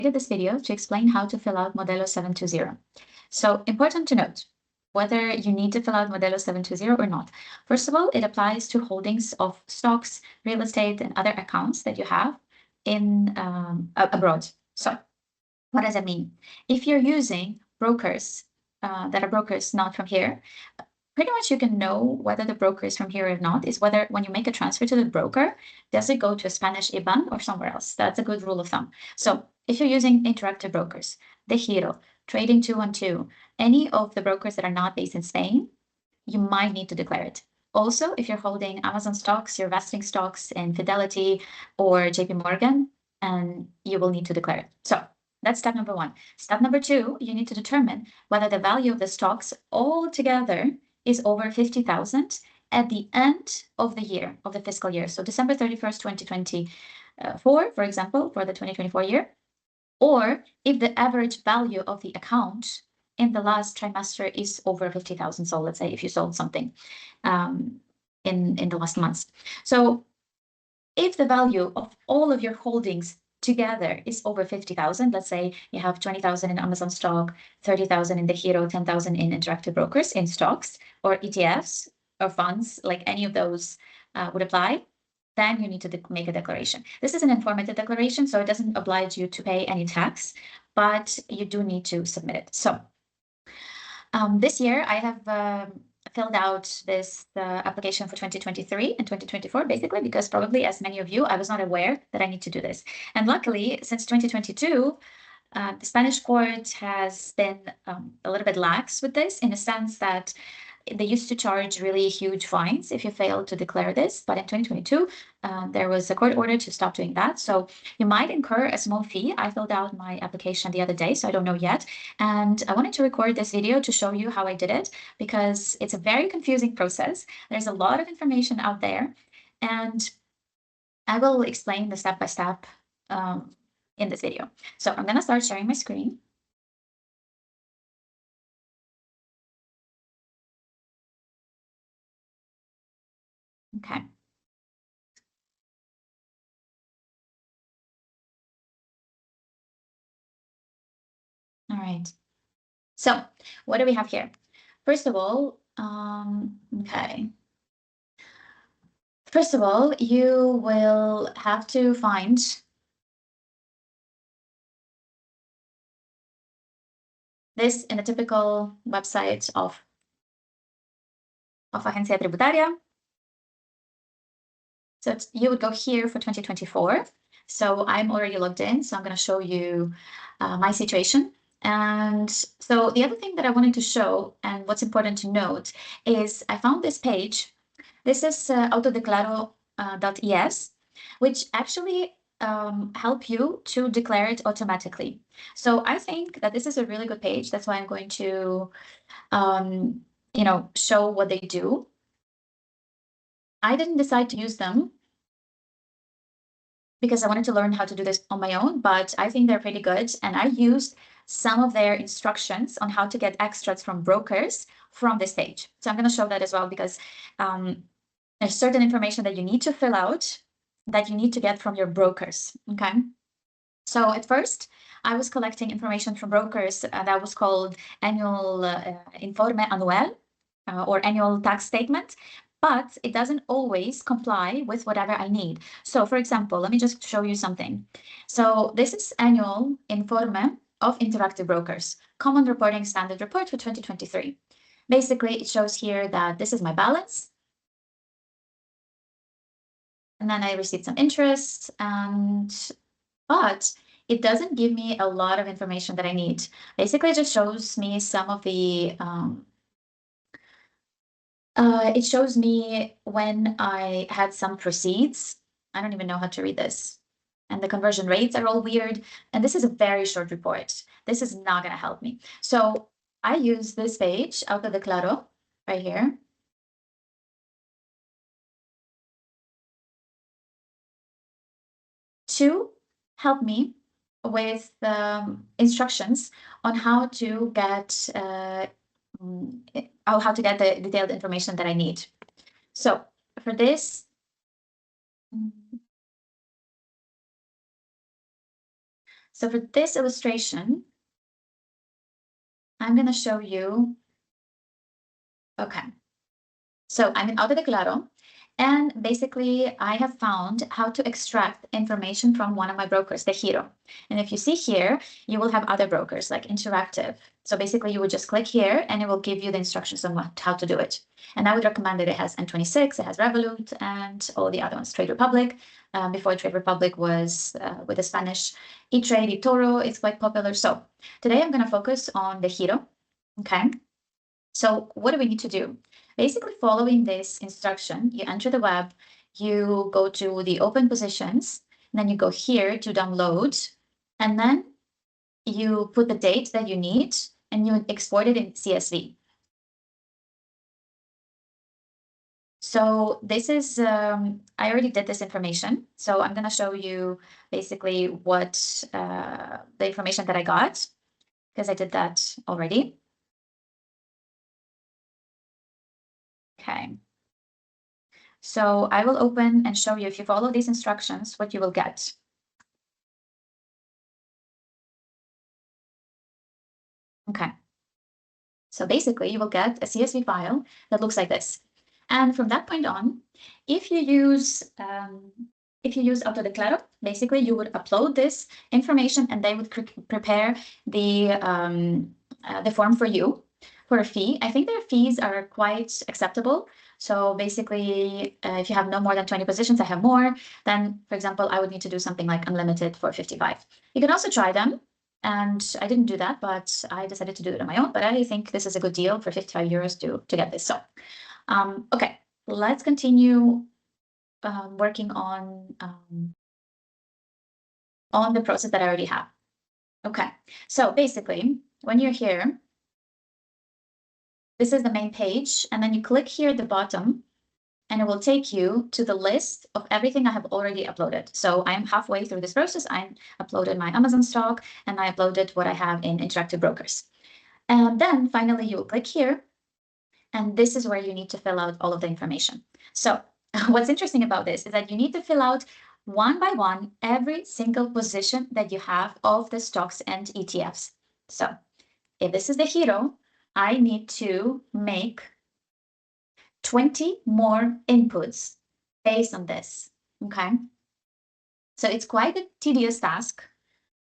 this video to explain how to fill out Modelo 720. So important to note whether you need to fill out Modelo 720 or not. First of all, it applies to holdings of stocks, real estate, and other accounts that you have in abroad. So what does that mean? If you're using brokers that are brokers not from here, pretty much you can know whether the broker is from here or not is whether when you make a transfer to the broker, does it go to a Spanish IBAN or somewhere else? That's a good rule of thumb. So if you're using interactive brokers, Degiro, Trading 212, any of the brokers that are not based in Spain, you might need to declare it. Also, if you're holding Amazon stocks, you're vesting stocks in Fidelity or JP Morgan, and you will need to declare it. So that's step number one. Step number two, you need to determine whether the value of the stocks altogether is over 50,000 at the end of the year, of the fiscal year. So December 31st, 2024, for example, for the 2024 year, or if the average value of the account in the last trimester is over 50,000. So let's say if you sold something in the last months. So if the value of all of your holdings together is over 50,000, let's say you have 20,000 in Amazon stock, 30,000 in Degiro, 10,000 in interactive brokers in stocks or ETFs or funds, like any of those would apply, then you need to make a declaration. This is an informative declaration, so it doesn't oblige you to pay any tax, but you do need to submit it. So this year I have filled out this application for 2023 and 2024, basically, because probably as many of you, I was not aware that I need to do this. And luckily, since 2022, the Spanish court has been a little bit lax with this in a sense that they used to charge really huge fines if you failed to declare this. But in 2022, there was a court order to stop doing that. So you might incur a small fee. I filled out my application the other day, so I don't know yet. And I wanted to record this video to show you how I did it, because it's a very confusing process. There's a lot of information out there, and I will explain the step-by-step in this video. So I'm going to start sharing my screen. Okay. All right. So what do we have here? First of all, okay. First of all, you will have to find this in a typical website of Agencia Tributaria. So you would go here for 2024. So I'm already logged in, so I'm going to show you my situation. And so the other thing that I wanted to show, and what's important to note, is I found this page. This is autodeclaro.es, which actually help you to declare it automatically. So I think that this is a really good page. That's why I'm going to, show what they do. I didn't decide to use them because I wanted to learn how to do this on my own, but I think they're pretty good. And I used some of their instructions on how to get extracts from brokers from this page. So I'm going to show that as well, because there's certain information that you need to fill out that you need to get from your brokers, okay? So at first, I was collecting information from brokers that was called annual informe anual or annual tax statement, but it doesn't always comply with whatever I need. So for example, let me just show you something. So this is annual informe of interactive brokers, common reporting standard report for 2023. Basically, it shows here that this is my balance. And then I received some interest, but it doesn't give me a lot of information that I need. Basically, it just shows me some of the, it shows me when I had some proceeds. I don't even know how to read this. And the conversion rates are all weird. And this is a very short report. This is not going to help me. So I use this page, Autodeclaro, right here. To help me with instructions on how to get how to get the detailed information that I need. So for this, So for this illustration, I'm going to show you, okay. So I'm in Auto Declaro, and basically I have found how to extract information from one of my brokers, Degiro. And if you see here, you will have other brokers like Interactive. So basically you would just click here and it will give you the instructions on how to do it. And I would recommend that it has N26, it has Revolut, and all the other ones, Trade Republic. Before Trade Republic was with the Spanish eTrade, eToro, it's quite popular. So today I'm going to focus on Degiro, okay? So what do we need to do? Basically, following this instruction, you enter the web, you go to the open positions, and then you go here to download, and then you put the date that you need, and you export it in CSV. So this is, I already did this information. So I'm going to show you basically what the information that I got, because I did that already. Okay. So I will open and show you, if you follow these instructions, what you will get. Okay. So basically you will get a CSV file that looks like this. And from that point on, if you use Autodeclaro, basically you would upload this information and they would prepare the form for you for a fee. I think their fees are quite acceptable. So basically, if you have no more than 20 positions, I have more, then, for example, I would need to do something like unlimited for 55. You can also try them. And I didn't do that, but I decided to do it on my own. But I think this is a good deal for 55 euros to get this. So, okay, let's continue working on the process that I already have. Okay, so basically, when you're here, this is the main page, and then you click here at the bottom, and it will take you to the list of everything I have already uploaded. So I'm halfway through this process. I uploaded my Amazon stock, and I uploaded what I have in Interactive Brokers. And then finally, you will click here, and this is where you need to fill out all of the information. So what's interesting about this is that you need to fill out one by one every single position that you have of the stocks and ETFs. So if this is Degiro, I need to make 20 more inputs based on this, okay? So it's quite a tedious task,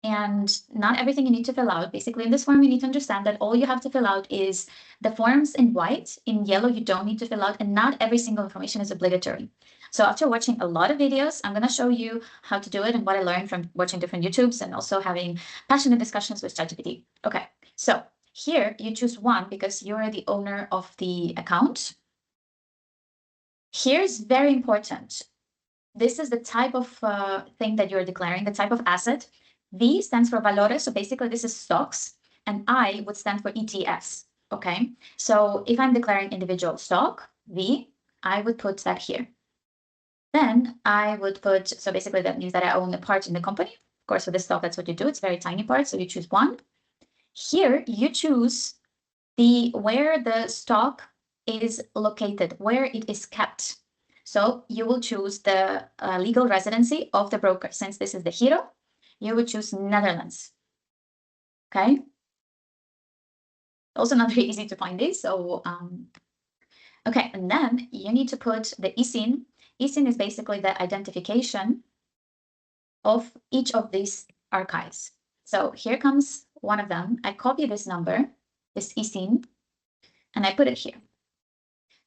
and not everything you need to fill out. Basically, in this form, you need to understand that all you have to fill out is the forms in white. In yellow, you don't need to fill out, and not every single information is obligatory. So after watching a lot of videos, I'm going to show you how to do it and what I learned from watching different YouTubes and also having passionate discussions with ChatGPT. Okay, so here you choose one because you're the owner of the account. Here's very important. This is the type of thing that you're declaring, the type of asset. V stands for valores, so basically this is stocks, and I would stand for ETFs, okay? So if I'm declaring individual stock, V, I would put that here. Then I would put, so basically that means that I own a part in the company. Of course, with the stock, that's what you do. It's a very tiny part, so you choose one. Here, you choose where the stock is located, where it is kept. So you will choose the legal residency of the broker. Since this is Degiro, you would choose Netherlands. Okay. Also not very easy to find this. So, okay. And then you need to put the ISIN. ISIN is basically the identification of each of these archives. So here comes one of them. I copy this number, this ISIN, and I put it here.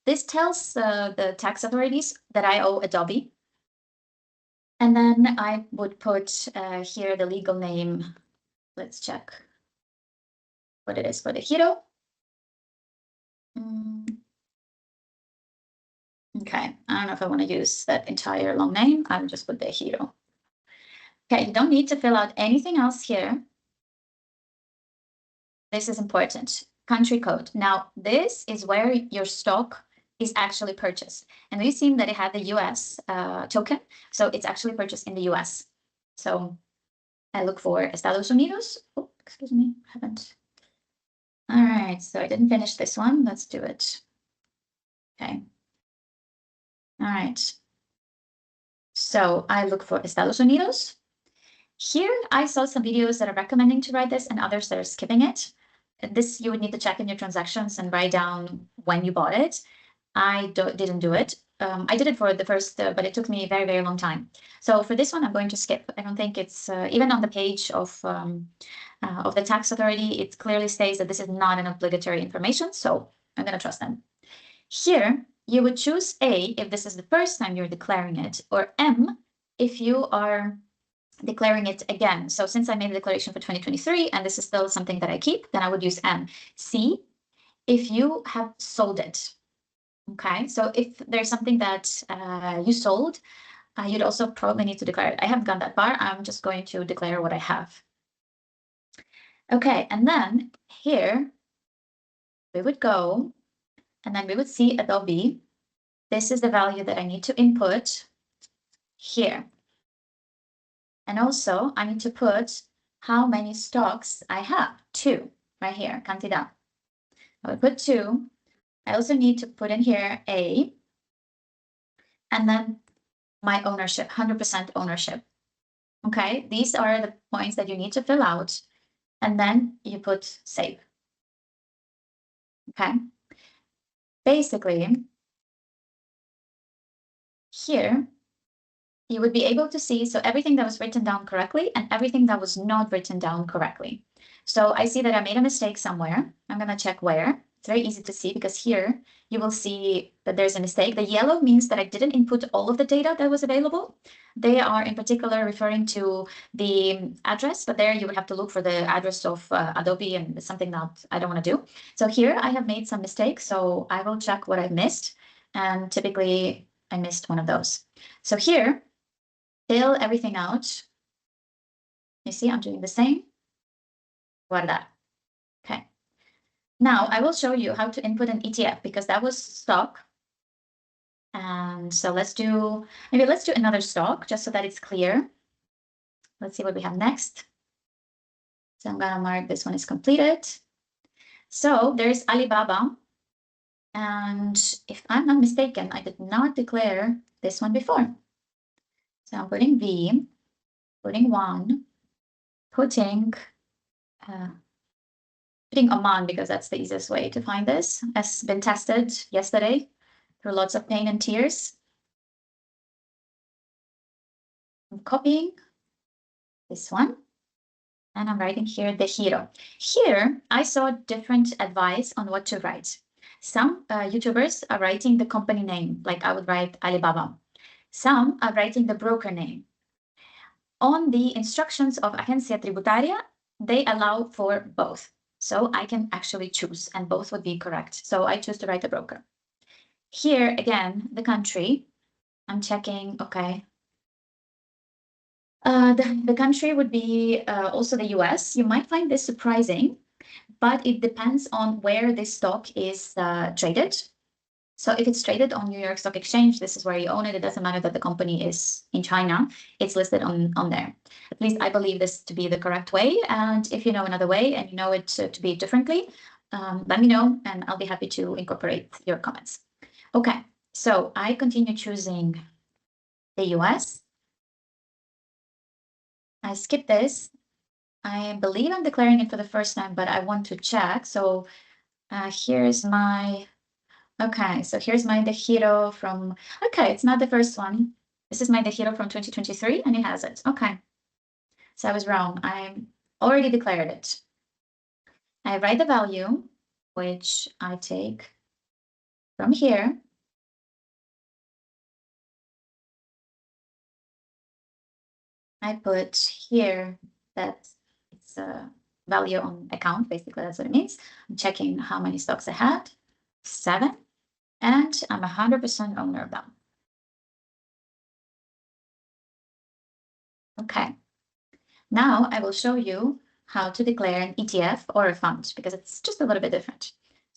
This tells the tax authorities that I owe Adobe. And then I would put here the legal name. Let's check what it is for Degiro. Okay, I don't know if I want to use that entire long name. I'll just put Degiro. Okay, you don't need to fill out anything else here. This is important. Country code. Now, this is where your stock is actually purchased. And we've seen that it had the US token, so it's actually purchased in the US. So I look for Estados Unidos. Oh, excuse me, haven't. All right, so I didn't finish this one. Let's do it. Okay. All right. So I look for Estados Unidos. Here, I saw some videos that are recommending to write this and others that are skipping it. This you would need to check in your transactions and write down when you bought it. I didn't do it. I did it for the first, but it took me a very, very long time. So for this one, I'm going to skip. I don't think it's even on the page of the tax authority, it clearly states that this is not an obligatory information. So I'm going to trust them. Here, you would choose A if this is the first time you're declaring it, or M if you are declaring it again. So since I made a declaration for 2023 and this is still something that I keep, then I would use M. C if you have sold it. Okay, so if there's something that you sold, you'd also probably need to declare it. I haven't gone that far. I'm just going to declare what I have. Okay, and then here we would go and then we would see Adobe. This is the value that I need to input here. And also I need to put how many stocks I have, 2, right here, cantidad. I would put 2. I also need to put in here A, and then my ownership, 100% ownership. Okay, these are the points that you need to fill out, and then you put save. Okay, basically, here you would be able to see, so everything that was written down correctly and everything that was not written down correctly. So I see that I made a mistake somewhere. I'm going to check where. It's very easy to see because here you will see that there's a mistake. The yellow means that I didn't input all of the data that was available. They are in particular referring to the address, but there you would have to look for the address of Adobe, and it's something that I don't want to do. So here I have made some mistakes, so I will check what I missed, and typically I missed one of those. So here, fill everything out. You see, I'm doing the same. Voila. Okay. Now I will show you how to input an ETF because that was stock. And so let's do another stock just so that it's clear. Let's see what we have next. So I'm gonna mark this one is completed. So there's Alibaba. And if I'm not mistaken, I did not declare this one before. So I'm putting V, putting 1, putting Oman because that's the easiest way to find this. Has been tested yesterday through lots of pain and tears. I'm copying this one and I'm writing here Degiro. Here I saw different advice on what to write. Some YouTubers are writing the company name, like I would write Alibaba. Some are writing the broker name. On the instructions of Agencia Tributaria, they allow for both. So I can actually choose and both would be correct. So I choose to write the broker. Here again, the country, I'm checking, okay. The country would be also the US. You might find this surprising, but it depends on where this stock is traded. So if it's traded on New York Stock Exchange, this is where you own it. It doesn't matter that the company is in China. It's listed on there. At least I believe this to be the correct way. And if you know another way and you know it to be differently, let me know and I'll be happy to incorporate your comments. Okay, so I continue choosing the US. I skip this. I believe I'm declaring it for the first time, but I want to check. So here's my... Okay, so here's my Degiro from, okay, it's not the first one. This is my Degiro from 2023 and it has it. Okay, so I was wrong. I already declared it. I write the value, which I take from here. I put here that it's a value on account, basically that's what it means. I'm checking how many stocks I had, 7. And I'm 100% owner of them. Okay, now I will show you how to declare an ETF or a fund because it's just a little bit different.